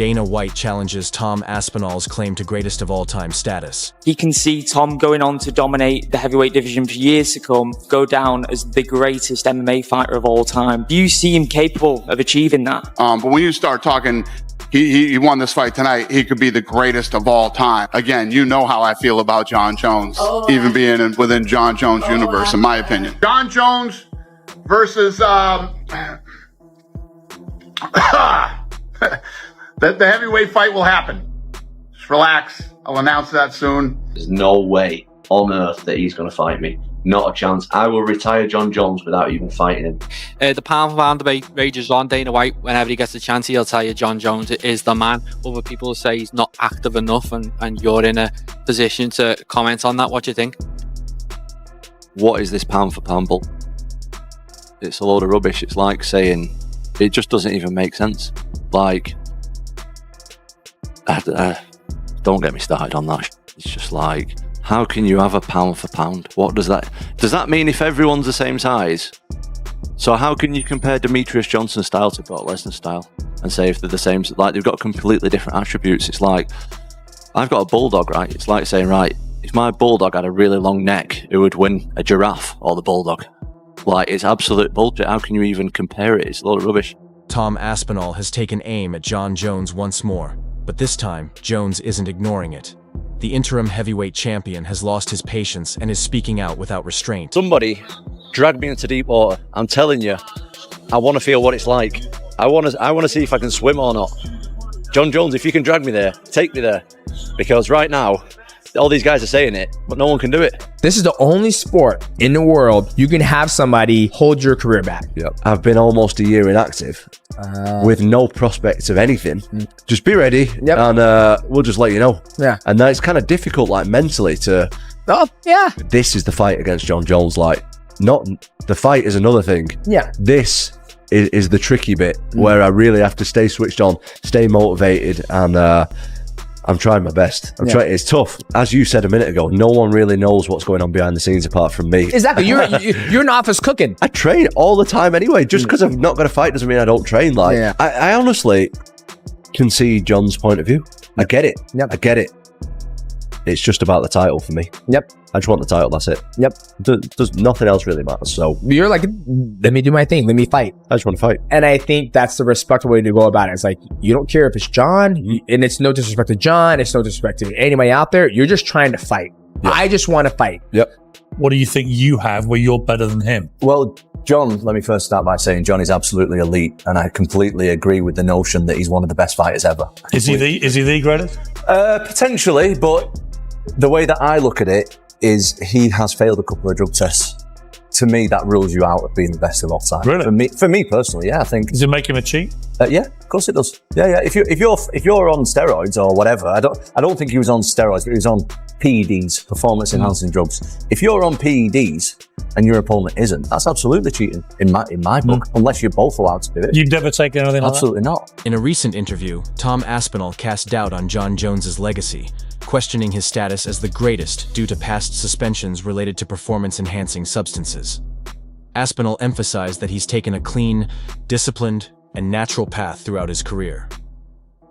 Dana White challenges Tom Aspinall's claim to greatest of all time status. He can see Tom going on to dominate the heavyweight division for years to come, go down as the greatest MMA fighter of all time. Do you see him capable of achieving that? But when you start talking, he won this fight tonight, he could be the greatest of all time. Again, you know how I feel about Jon Jones, even being within Jon Jones' universe, in my opinion. Jon Jones versus the heavyweight fight will happen. Just relax. I'll announce that soon. There's no way on earth that he's going to fight me. Not a chance. I will retire Jon Jones without even fighting him. The pound for pound debate rages on. Dana White, whenever he gets a chance, he'll tell you Jon Jones is the man. Other people say he's not active enough, and you're in a position to comment on that. What do you think? What is this pound for pound bull? It's a load of rubbish. It's like saying it just doesn't even make sense. Like, don't get me started on that. It's just like, how can you have a pound for pound? What does that mean if everyone's the same size? So how can you compare Demetrius Johnson's style to Brock Lesnar's style and say if they're the same? Like, they've got completely different attributes. It's like, I've got a bulldog, right? It's like saying, right, if my bulldog had a really long neck, who would win, a giraffe or the bulldog? Like, it's absolute bullshit. How can you even compare it? It's a lot of rubbish. Tom Aspinall has taken aim at Jon Jones once more, but this time, Jones isn't ignoring it. The interim heavyweight champion has lost his patience and is speaking out without restraint. Somebody drag me into deep water. I'm telling you, I want to feel what it's like. I want to see if I can swim or not. Jon Jones, if you can drag me there, take me there. Because right now, all these guys are saying it, but no one can do it. This is the only sport in the world you can have somebody hold your career back. Yep. I've been almost a year inactive with no prospects of anything. Just be ready, and we'll just let you know. Yeah. And then it's kind of difficult, like, mentally to... Oh, yeah. This is the fight against Jon Jones. Like, not... The fight is another thing. Yeah. This is the tricky bit where I really have to stay switched on, stay motivated, and... I'm trying my best. It's tough. As you said a minute ago, no one really knows what's going on behind the scenes apart from me. Exactly. You're in the office cooking. I train all the time anyway. Just because I've not got a fight doesn't mean I don't train. Like, I honestly can see Jon's point of view. I get it. I get it. It's just about the title for me. I just want the title, that's it. Does nothing else really matters. So you're like, let me do my thing, let me fight. I just want to fight. And I think that's the respectful way to go about it. It's like, you don't care if it's Jon, and it's no disrespect to Jon, it's no disrespect to anybody out there. You're just trying to fight. I just want to fight. What do you think you have where you're better than him? Well, Jon, let me first start by saying Jon is absolutely elite, and I completely agree with the notion that he's one of the best fighters ever. Is he the greatest? Potentially, but the way that I look at it is he has failed a couple of drug tests. To me, that rules you out of being the best of all time. Really? For me personally, I think. Does it make him a cheat? Yeah, of course it does. Yeah. If you're on steroids or whatever, I don't think he was on steroids, but he was on PEDs, performance enhancing drugs. If you're on PEDs and your opponent isn't, that's absolutely cheating in my book, unless you're both allowed to do it. You've never taken anything like that? Absolutely not. In a recent interview, Tom Aspinall cast doubt on Jon Jones's legacy, questioning his status as the greatest due to past suspensions related to performance-enhancing substances. Aspinall emphasized that he's taken a clean, disciplined, and natural path throughout his career.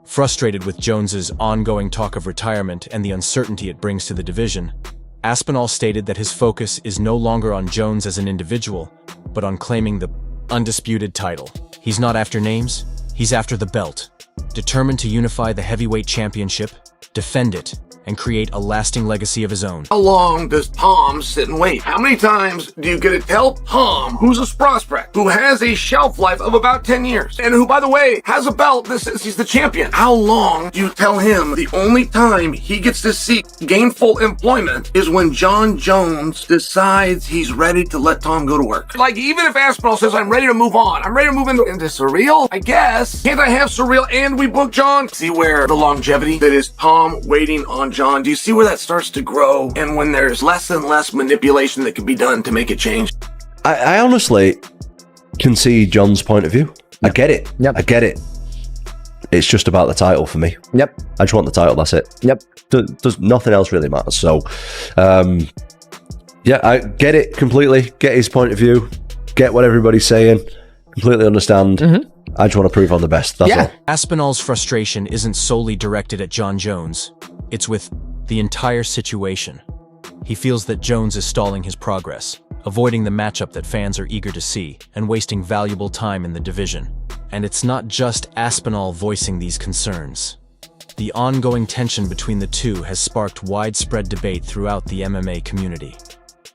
Frustrated with Jones's ongoing talk of retirement and the uncertainty it brings to the division, Aspinall stated that his focus is no longer on Jones as an individual, but on claiming the undisputed title. He's not after names, he's after the belt, determined to unify the heavyweight championship, defend it, and create a lasting legacy of his own. How long does Tom sit and wait? How many times do you get to tell Tom, who's a prospect, who has a shelf life of about 10 years, and who, by the way, has a belt that says he's the champion? How long do you tell him the only time he gets to seek gainful employment is when Jon Jones decides he's ready to let Tom go to work? Like, even if Aspinall says, I'm ready to move on, I'm ready to move into surreal, I guess. Can't I have surreal and we book Jon? See where the longevity that is Tom waiting on Jon, do you see where that starts to grow? And when there's less and less manipulation that can be done to make it change? I honestly can see Jon's point of view. I get it. I get it. It's just about the title for me. I just want the title, that's it. Does nothing else really matter. So, I get it completely. Get his point of view. Get what everybody's saying. Completely understand. I just want to prove I'm the best. That's all. Aspinall's frustration isn't solely directed at Jon Jones. It's with the entire situation. He feels that Jones is stalling his progress, avoiding the matchup that fans are eager to see, and wasting valuable time in the division. And it's not just Aspinall voicing these concerns. The ongoing tension between the two has sparked widespread debate throughout the MMA community.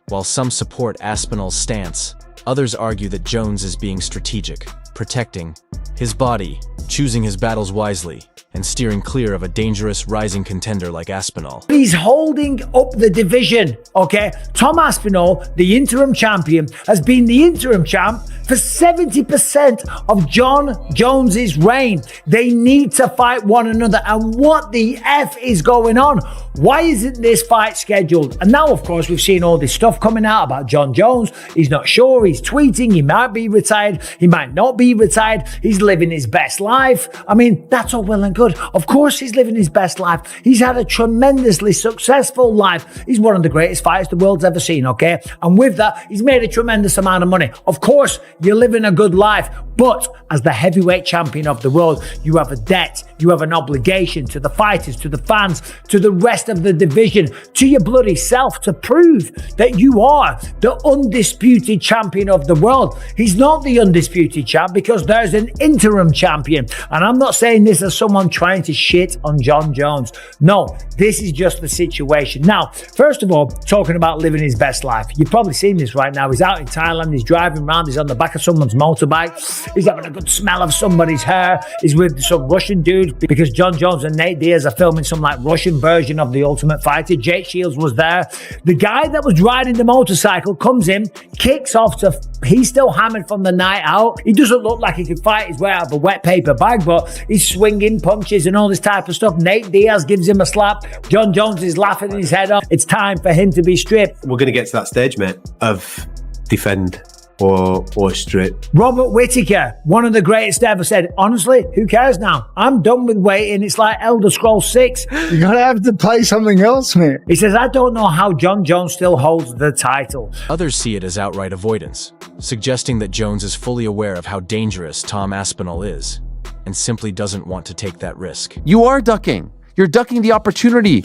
While some support Aspinall's stance, others argue that Jones is being strategic, protecting his body, choosing his battles wisely, and steering clear of a dangerous rising contender like Aspinall. He's holding up the division, okay? Tom Aspinall, the interim champion, has been the interim champ for 70% of Jon Jones's reign. They need to fight one another. And what the F is going on? Why isn't this fight scheduled? And now, of course, we've seen all this stuff coming out about Jon Jones. He's not sure. He's tweeting. He might be retired. He might not be retired. He's living his best life. I mean, that's all well and good. Of course, he's living his best life. He's had a tremendously successful life. He's one of the greatest fighters the world's ever seen, okay? And with that, he's made a tremendous amount of money. Of course, you're living a good life, but as the heavyweight champion of the world, you have a debt, you have an obligation to the fighters, to the fans, to the rest of the division, to your bloody self to prove that you are the undisputed champion of the world. He's not the undisputed champ because there's an interim champion. And I'm not saying this as someone trying to shit on Jon Jones. No, this is just the situation. Now, first of all, talking about living his best life. You've probably seen this right now. He's out in Thailand, he's driving around, he's on the back of someone's motorbike, he's having a good smell of somebody's hair, he's with some Russian dude because Jon Jones and Nate Diaz are filming some like Russian version of The Ultimate Fighter. Jake Shields was there. The guy that was riding the motorcycle comes in, kicks off to, he's still hammered from the night out. He doesn't look like he could fight his way out of a wet paper bag, but he's swinging punches and all this type of stuff. Nate Diaz gives him a slap. Jon Jones is laughing his head off. It's time for him to be stripped. We're going to get to that stage, mate, of defend or strip. Robert Whittaker, one of the greatest ever, said, honestly, who cares now? I'm done with waiting. It's like Elder Scrolls 6. You're going to have to play something else, mate. He says, I don't know how Jon Jones still holds the title. Others see it as outright avoidance, suggesting that Jones is fully aware of how dangerous Tom Aspinall is and simply doesn't want to take that risk. You are ducking. You're ducking the opportunity.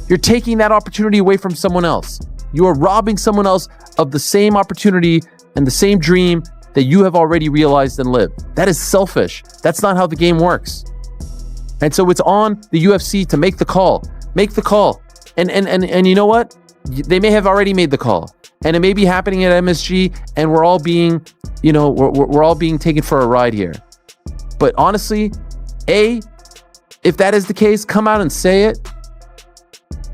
You're taking that opportunity away from someone else. You are robbing someone else of the same opportunity and the same dream that you have already realized and lived. That is selfish. That's not how the game works. And so it's on the UFC to make the call. Make the call. And you know what? They may have already made the call. And it may be happening at MSG and we're all being, we're all being taken for a ride here. But honestly, if that is the case, come out and say it.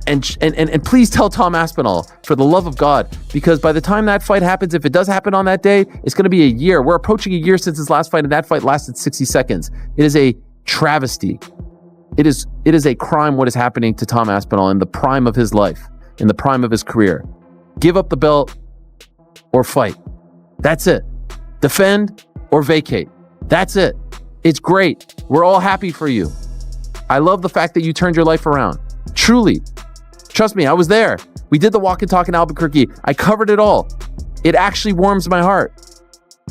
And please tell Tom Aspinall, for the love of God, because by the time that fight happens, if it does happen on that day, it's going to be a year. We're approaching a year since his last fight, and that fight lasted 60 seconds. It is a travesty. It is a crime what is happening to Tom Aspinall in the prime of his life, in the prime of his career. Give up the belt or fight. That's it. Defend or vacate. That's it. It's great. We're all happy for you. I love the fact that you turned your life around. Truly. Trust me, I was there. We did the walk and talk in Albuquerque. I covered it all. It actually warms my heart.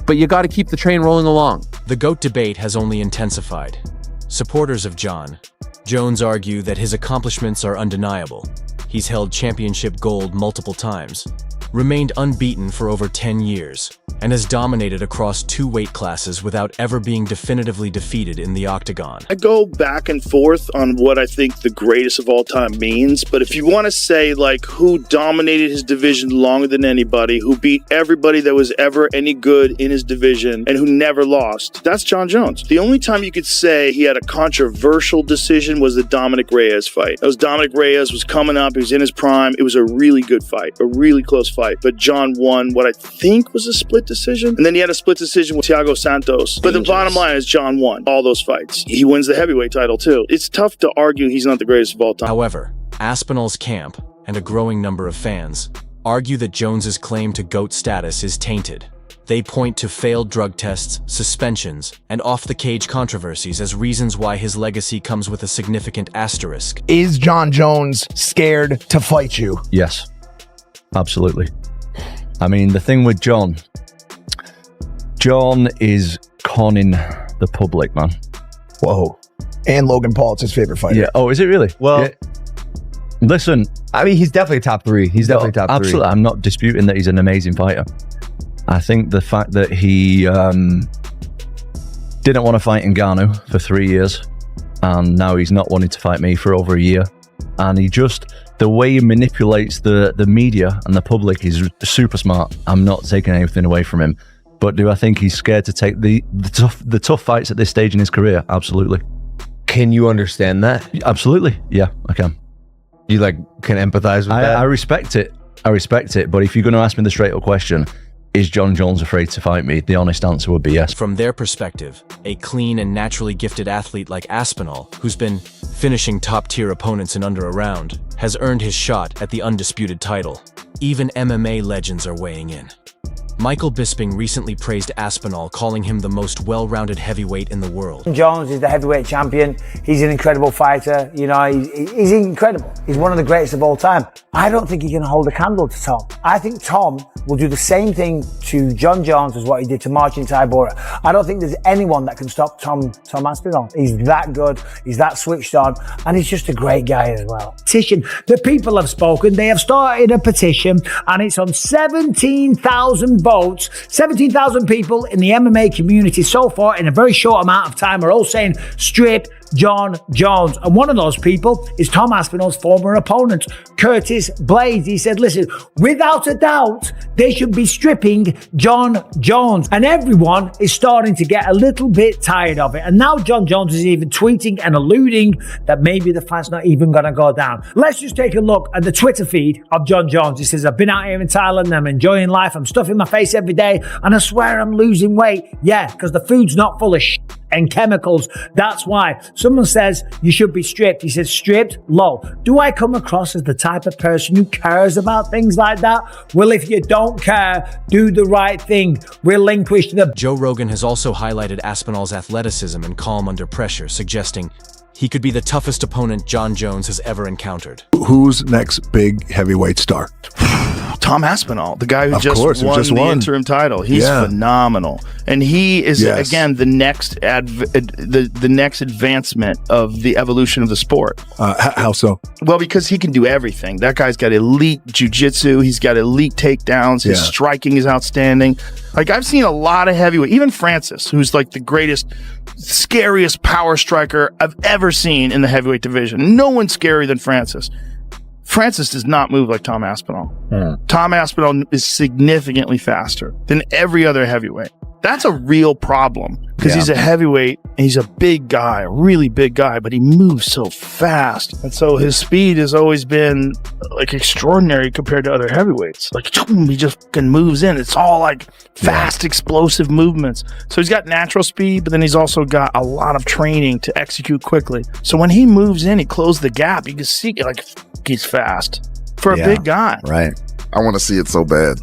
But you got to keep the train rolling along. The GOAT debate has only intensified. Supporters of Jon Jones argue that his accomplishments are undeniable. He's held championship gold multiple times, remained unbeaten for over 10 years, and has dominated across 2 weight classes without ever being definitively defeated in the octagon. I go back and forth on what I think the greatest of all time means, but if you want to say like who dominated his division longer than anybody, who beat everybody that was ever any good in his division, and who never lost, that's Jon Jones. The only time you could say he had a controversial decision was the Dominic Reyes fight. That was Dominic Reyes was coming up, he was in his prime, it was a really good fight, a really close fight, but Jon won what I think was a split decision, and then he had a split decision with Thiago Santos. But the bottom line is Jon won all those fights. He wins the heavyweight title too. It's tough to argue he's not the greatest of all time. However, Aspinall's camp and a growing number of fans argue that Jones's claim to GOAT status is tainted. They point to failed drug tests, suspensions, and off-the-cage controversies as reasons why his legacy comes with a significant asterisk. Is Jon Jones scared to fight you? Yes, absolutely. I mean, the thing with Jon is conning the public, man. Whoa. And Logan Paul, it's his favorite fighter. Yeah. Oh, is it really? Well, listen. I mean, he's definitely top three. He's definitely top three. Absolutely. I'm not disputing that he's an amazing fighter. I think the fact that he didn't want to fight Ngannou for 3 years, and now he's not wanting to fight me for over a year, and the way he manipulates the media and the public is super smart. I'm not taking anything away from him, but do I think he's scared to take the tough fights at this stage in his career? Absolutely. Can you understand that? Absolutely. Yeah, I can. You can empathize with that? I respect it. But if you're going to ask me the straight up question, is Jon Jones afraid to fight me? The honest answer would be yes. From their perspective, a clean and naturally gifted athlete like Aspinall, who's been finishing top-tier opponents in under a round, has earned his shot at the undisputed title. Even MMA legends are weighing in. Michael Bisping recently praised Aspinall, calling him the most well-rounded heavyweight in the world. Jones is the heavyweight champion. He's an incredible fighter. You know, he's incredible. He's one of the greatest of all time. I don't think he can hold a candle to Tom. I think Tom will do the same thing to Jon Jones as what he did to Marcin Tybura. I don't think there's anyone that can stop Tom Aspinall. He's that good. He's that switched on. And he's just a great guy as well. Petition. The people have spoken. They have started a petition, and it's on 17,000 votes. 17,000 people in the MMA community so far in a very short amount of time are all saying strip Jon Jones. And one of those people is Tom Aspinall's former opponent, Curtis Blades. He said, listen, without a doubt, they should be stripping Jon Jones. And everyone is starting to get a little bit tired of it. And now Jon Jones is even tweeting and alluding that maybe the fight's not even going to go down. Let's just take a look at the Twitter feed of Jon Jones. He says, I've been out here in Thailand, I'm enjoying life, I'm stuffing my face every day, and I swear I'm losing weight. Yeah, because the food's not full of shit and chemicals. That's why. Someone says you should be stripped. He says stripped? Low. Do I come across as the type of person who cares about things like that? Well, if you don't care, do the right thing. Relinquish the... Joe Rogan has also highlighted Aspinall's athleticism and calm under pressure, suggesting he could be the toughest opponent Jon Jones has ever encountered. Who's next big heavyweight star? Tom Aspinall, the guy who Of just course, who won just the won. interim title. He's phenomenal. And he is, again, the next the next advancement of the evolution of the sport. How so? Well, because he can do everything. That guy's got elite jiu-jitsu. He's got elite takedowns. His striking is outstanding. Like, I've seen a lot of heavyweight, even Francis, who's like the greatest, scariest power striker I've ever seen in the heavyweight division. No one's scarier than Francis. Francis does not move like Tom Aspinall. Tom Aspinall is significantly faster than every other heavyweight. That's a real problem because he's a heavyweight and he's a big guy, a really big guy, but he moves so fast. And so his speed has always been like extraordinary compared to other heavyweights. Like he just fucking moves in. It's all like fast, explosive movements. So he's got natural speed, but then he's also got a lot of training to execute quickly. So when he moves in, he closes the gap. You can see like he's fast for a big guy. Right. I want to see it so bad.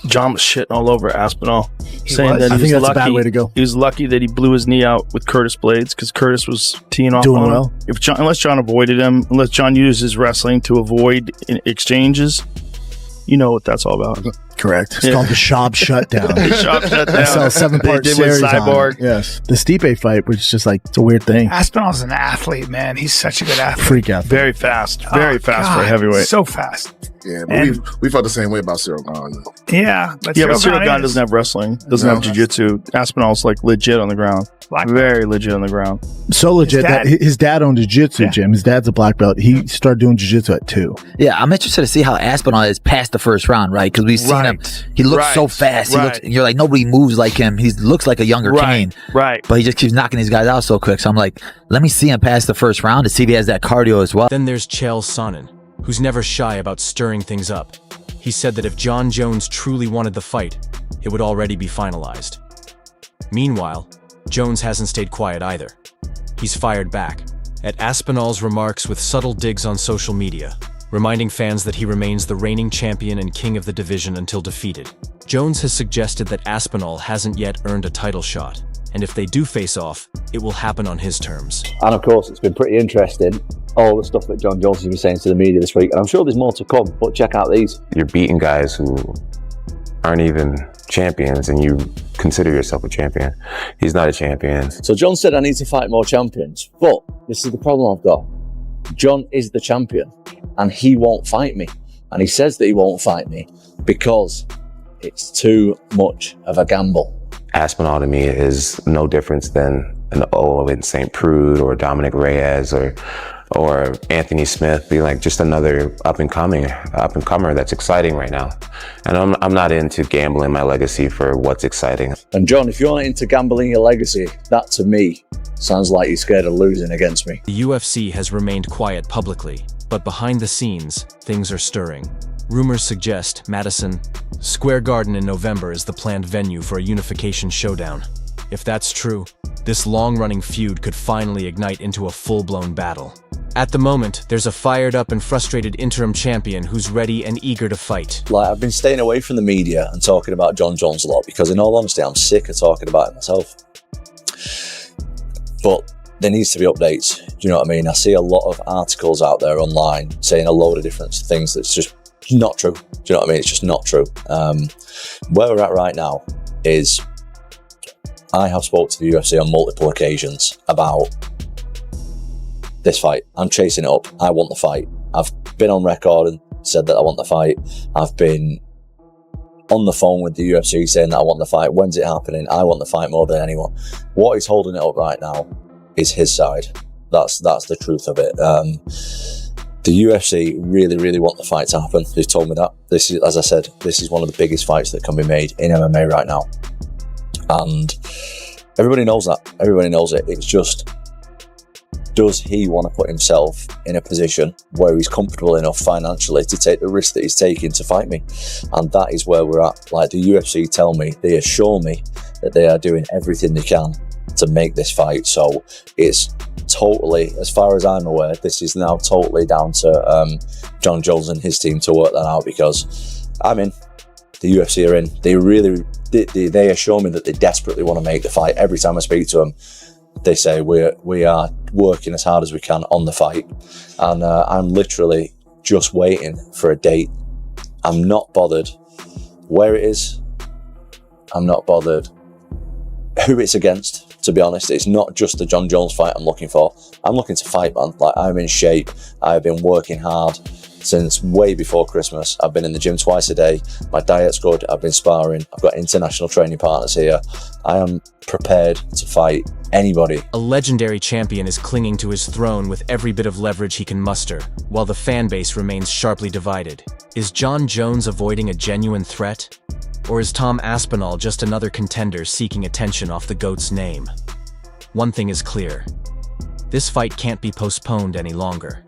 John was shitting all over Aspinall, saying that I he think was that's lucky. a bad way to go. He was lucky that he blew his knee out with Curtis Blades because Curtis was teeing off Doing on him. well. Unless John avoided him, unless John used his wrestling to avoid exchanges, you know what that's all about. Correct. It's called the Shop Shutdown. The Shop Shutdown. I saw a 7-part They did with series on Cyborg. it. Yes. The Stipe fight, which is just like, it's a weird thing. Aspinall's an athlete, man. He's such a good athlete. Freak athlete. Very fast. Very fast for a God, heavyweight. So fast. Yeah, but we felt the same way about Cyril Gahn. Yeah. But Cyril Gahn doesn't have wrestling, doesn't have jiu-jitsu. Aspinall's like legit on the ground. Very legit on the ground. So legit that his dad owned a jiu-jitsu gym. His dad's a black belt. He started doing jiu-jitsu at 2. Yeah, I'm interested to see how Aspinall is past the first round, right? Because we've seen him. He looks so fast. He looks, you're like, nobody moves like him. He looks like a younger Kane. Right. But he just keeps knocking these guys out so quick. So I'm like, let me see him past the first round to see if he has that cardio as well. Then there's Chael Sonnen, who's never shy about stirring things up. He said that if Jon Jones truly wanted the fight, it would already be finalized. Meanwhile, Jones hasn't stayed quiet either. He's fired back at Aspinall's remarks with subtle digs on social media, reminding fans that he remains the reigning champion and king of the division until defeated. Jones has suggested that Aspinall hasn't yet earned a title shot, and if they do face off, it will happen on his terms. And of course, it's been pretty interesting, all the stuff that Jon Jones has been saying to the media this week, and I'm sure there's more to come, but check out these. You're beating guys who aren't even champions, and you consider yourself a champion. He's not a champion. So John said I need to fight more champions, but this is the problem I've got. John is the champion and he won't fight me. And he says that he won't fight me because it's too much of a gamble. Aspinall to me is no difference than an Olin St. Prude or Dominic Reyes or Anthony Smith, be like just another up and comer that's exciting right now. And I'm not into gambling my legacy for what's exciting. And John, if you're not into gambling your legacy, that to me sounds like you're scared of losing against me. The UFC has remained quiet publicly, but behind the scenes, things are stirring. Rumors suggest Madison Square Garden in November is the planned venue for a unification showdown. If that's true, this long-running feud could finally ignite into a full-blown battle. At the moment, there's a fired-up and frustrated interim champion who's ready and eager to fight. Like, I've been staying away from the media and talking about Jon Jones a lot because, in all honesty, I'm sick of talking about it myself. But there needs to be updates. Do you know what I mean? I see a lot of articles out there online saying a load of different things that's just not true. Do you know what I mean? It's just not true. Where we're at right now is I have spoke to the UFC on multiple occasions about this fight. I'm chasing it up. I want the fight. I've been on record and said that I want the fight. I've been on the phone with the UFC saying that I want the fight. When's it happening? I want the fight more than anyone. What is holding it up right now is his side. That's the truth of it. The UFC really, really want the fight to happen. They've told me that. This is, as I said, this is one of the biggest fights that can be made in MMA right now. And everybody knows that. Everybody knows it. It's just, does he want to put himself in a position where he's comfortable enough financially to take the risk that he's taking to fight me? And that is where we're at. Like, the UFC tell me, they assure me that they are doing everything they can to make this fight. So it's totally, as far as I'm aware, this is now totally down to Jon Jones and his team to work that out, because I'm in. The UFC are in. They really, they assure me that they desperately want to make the fight. Every time I speak to them, they say we are working as hard as we can on the fight, and I'm literally just waiting for a date. I'm not bothered where it is. I'm not bothered who it's against. To be honest, it's not just the Jon Jones fight I'm looking for. I'm looking to fight, man. Like, I'm in shape. I've been working hard since way before Christmas. I've been in the gym twice a day. My diet's good. I've been sparring. I've got international training partners here. I am prepared to fight anybody. A legendary champion is clinging to his throne with every bit of leverage he can muster, while the fan base remains sharply divided. Is Jon Jones avoiding a genuine threat? Or is Tom Aspinall just another contender seeking attention off the GOAT's name? One thing is clear. This fight can't be postponed any longer.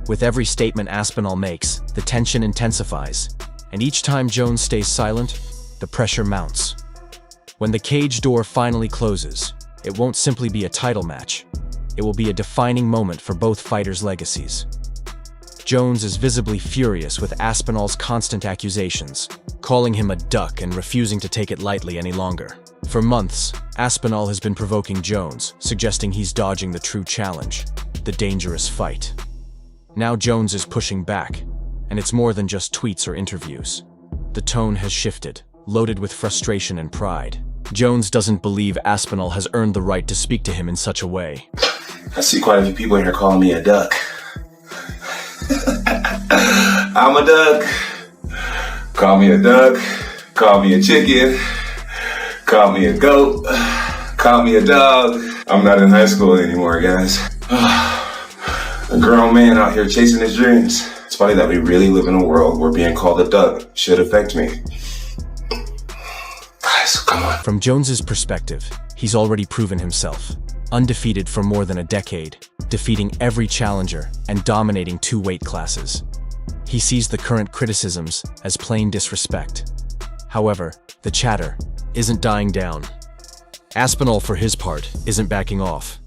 With every statement Aspinall makes, the tension intensifies, and each time Jones stays silent, the pressure mounts. When the cage door finally closes, it won't simply be a title match. It will be a defining moment for both fighters' legacies. Jones is visibly furious with Aspinall's constant accusations, calling him a duck and refusing to take it lightly any longer. For months, Aspinall has been provoking Jones, suggesting he's dodging the true challenge, the dangerous fight. Now Jones is pushing back, and it's more than just tweets or interviews. The tone has shifted, loaded with frustration and pride. Jones doesn't believe Aspinall has earned the right to speak to him in such a way. I see quite a few people in here calling me a duck. I'm a duck. Call me a duck. Call me a chicken. Call me a goat. Call me a dog. I'm not in high school anymore, guys. A grown man out here chasing his dreams. It's funny that we really live in a world where being called a duck should affect me. Guys, come on. From Jones's perspective, he's already proven himself. Undefeated for more than a decade, defeating every challenger and dominating 2 weight classes. He sees the current criticisms as plain disrespect. However, the chatter isn't dying down. Aspinall, for his part, isn't backing off.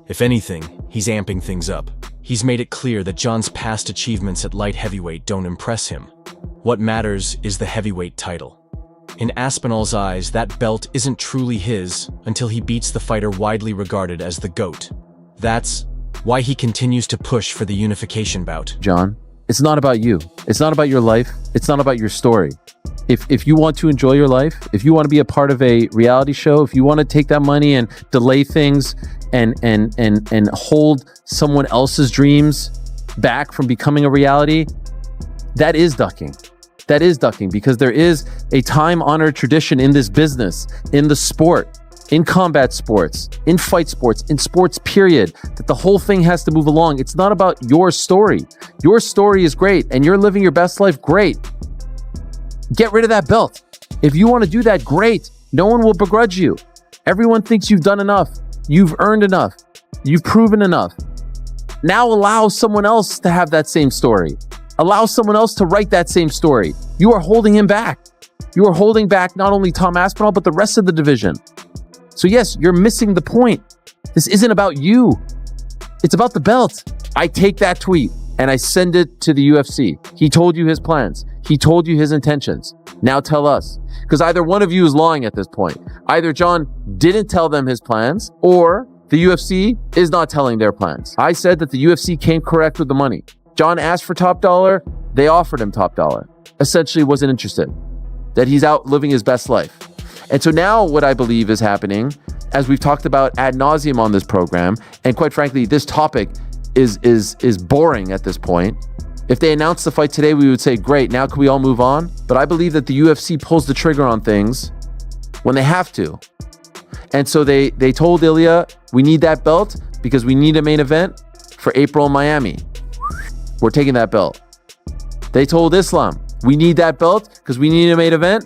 If anything, he's amping things up. He's made it clear that Jon's past achievements at light heavyweight don't impress him. What matters is the heavyweight title. In Aspinall's eyes, that belt isn't truly his until he beats the fighter widely regarded as the GOAT. That's why he continues to push for the unification bout. Jon, it's not about you. It's not about your life. It's not about your story. If you want to enjoy your life, if you want to be a part of a reality show, if you want to take that money and delay things and hold someone else's dreams back from becoming a reality, that is ducking. That is ducking, because there is a time-honored tradition in this business, in the sport, in combat sports, in fight sports, in sports period, that the whole thing has to move along. It's not about your story. Your story is great and you're living your best life, great. Get rid of that belt. If you want to do that, great. No one will begrudge you. Everyone thinks you've done enough. You've earned enough. You've proven enough. Now allow someone else to have that same story. Allow someone else to write that same story. You are holding him back. You are holding back not only Tom Aspinall, but the rest of the division. So yes, you're missing the point. This isn't about you. It's about the belt. I take that tweet and I send it to the UFC. He told you his plans. He told you his intentions. Now tell us. Because either one of you is lying at this point. Either Jon didn't tell them his plans, or the UFC is not telling their plans. I said that the UFC came correct with the money. Jon asked for top dollar. They offered him top dollar. Essentially wasn't interested. That he's out living his best life. And so now what I believe is happening, as we've talked about ad nauseum on this program, and quite frankly, this topic is boring at this point. If they announced the fight today, we would say, great, now can we all move on? But I believe that the UFC pulls the trigger on things when they have to. And so they told Ilya, we need that belt because we need a main event for April in Miami. We're taking that belt. They told Islam, we need that belt because we need a main event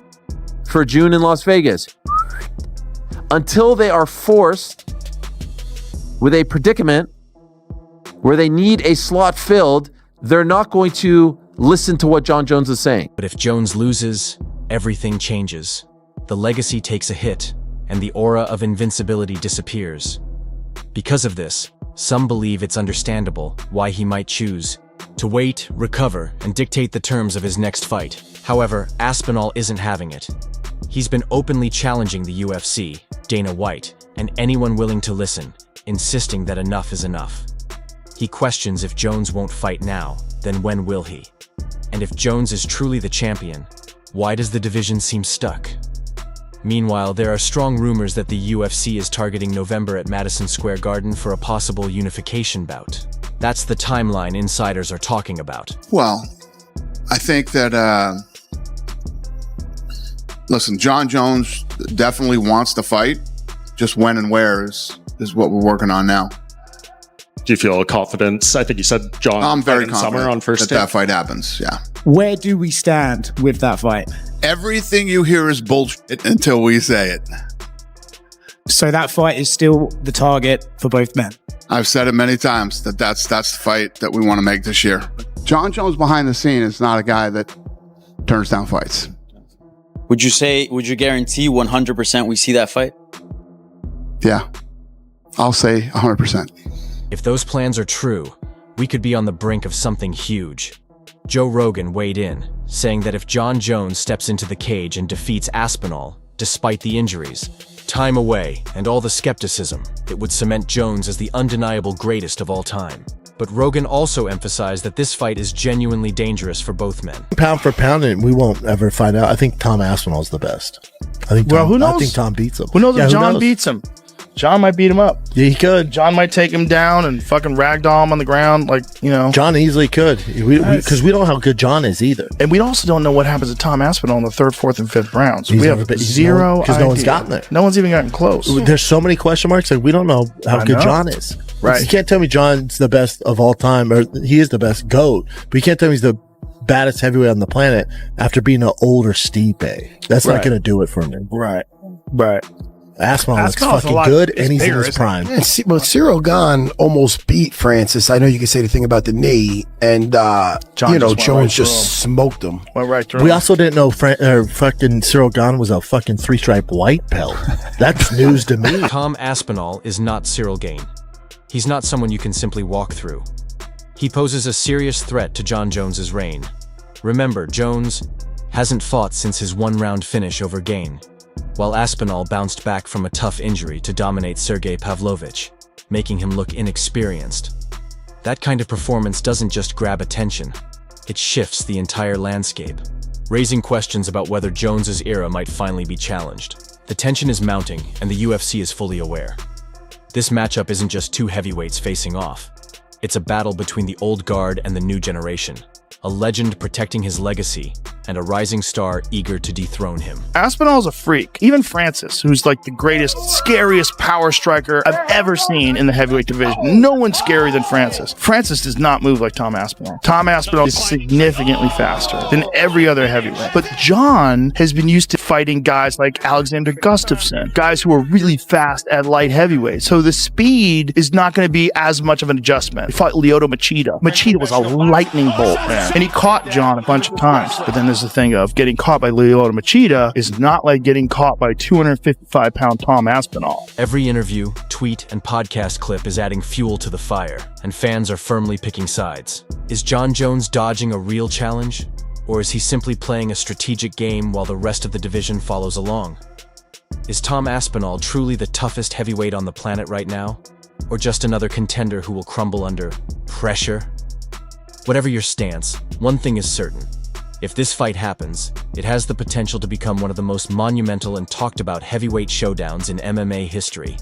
for June in Las Vegas. Until they are forced with a predicament where they need a slot filled, they're not going to listen to what Jon Jones is saying. But if Jones loses, everything changes. The legacy takes a hit, and the aura of invincibility disappears. Because of this, some believe it's understandable why he might choose to wait, recover, and dictate the terms of his next fight. However, Aspinall isn't having it. He's been openly challenging the UFC, Dana White, and anyone willing to listen, insisting that enough is enough. He questions if Jones won't fight now, then when will he? And if Jones is truly the champion, why does the division seem stuck? Meanwhile, there are strong rumors that the UFC is targeting November at Madison Square Garden for a possible unification bout. That's the timeline insiders are talking about. Well, I think that, listen, Jon Jones definitely wants to fight. Just when and where is what we're working on now. Do you feel confidence? I think you said Jon. I'm very confident summer on first that fight happens. Yeah. Where do we stand with that fight? Everything you hear is bullshit until we say it. So that fight is still the target for both men. I've said it many times that that's the fight that we want to make this year. Jon Jones behind the scene is not a guy that turns down fights. Would you guarantee 100% we see that fight? Yeah. I'll say 100%. If those plans are true, we could be on the brink of something huge. Joe Rogan weighed in, saying that if Jon Jones steps into the cage and defeats Aspinall, despite the injuries, time away, and all the skepticism, it would cement Jones as the undeniable greatest of all time. But Rogan also emphasized that this fight is genuinely dangerous for both men. Pound for pound, and we won't ever find out. I think Tom Aspinall's the best. I think who knows? I think Tom beats him. Who knows if Jon beats him? Jon might beat him up. Yeah, he could. Jon might take him down and fucking ragdoll him on the ground, Jon easily could, because we don't know how good Jon is either. And we also don't know what happens to Tom Aspinall in the 3rd, 4th, and 5th rounds. We have zero because no one's gotten there. No one's even gotten close. There's so many question marks, and we don't know how good Jon is. Right. You can't tell me Jon's the best of all time, or he is the best GOAT, but you can't tell me he's the baddest heavyweight on the planet after being an older Stipe. That's not going to do it for me. Right. Aspinall looks fucking good, and he's in his prime. Well, Cyril Gane almost beat Francis. I know you can say the thing about the knee, and Jones just smoked him. Went right through. We also didn't know fucking Cyril Gane was a fucking 3-stripe white belt. That's news to me. Tom Aspinall is not Cyril Gane. He's not someone you can simply walk through. He poses a serious threat to Jon Jones's reign. Remember, Jones hasn't fought since his one-round finish over Gane, while Aspinall bounced back from a tough injury to dominate Sergey Pavlovich, making him look inexperienced. That kind of performance doesn't just grab attention, it shifts the entire landscape. raising questions about whether Jones's era might finally be challenged. The tension is mounting, and the UFC is fully aware. This matchup isn't just two heavyweights facing off. It's a battle between the old guard and the new generation, a legend protecting his legacy, and a rising star eager to dethrone him. Aspinall's a freak. Even Francis, who's like the greatest, scariest power striker I've ever seen in the heavyweight division. No one's scarier than Francis. Francis does not move like Tom Aspinall. Tom Aspinall is significantly faster than every other heavyweight. But Jon has been used to fighting guys like Alexander Gustafsson, guys who are really fast at light heavyweight. So the speed is not going to be as much of an adjustment. He fought Lyoto Machida. Machida was a lightning bolt, man. And he caught Jon a bunch of times. But then there's the thing of getting caught by Lyoto Machida is not like getting caught by 255-pound Tom Aspinall. Every interview, tweet, and podcast clip is adding fuel to the fire, and fans are firmly picking sides. Is Jon Jones dodging a real challenge? Or is he simply playing a strategic game while the rest of the division follows along? Is Tom Aspinall truly the toughest heavyweight on the planet right now? Or just another contender who will crumble under pressure? Whatever your stance, one thing is certain. If this fight happens, it has the potential to become one of the most monumental and talked about heavyweight showdowns in MMA history.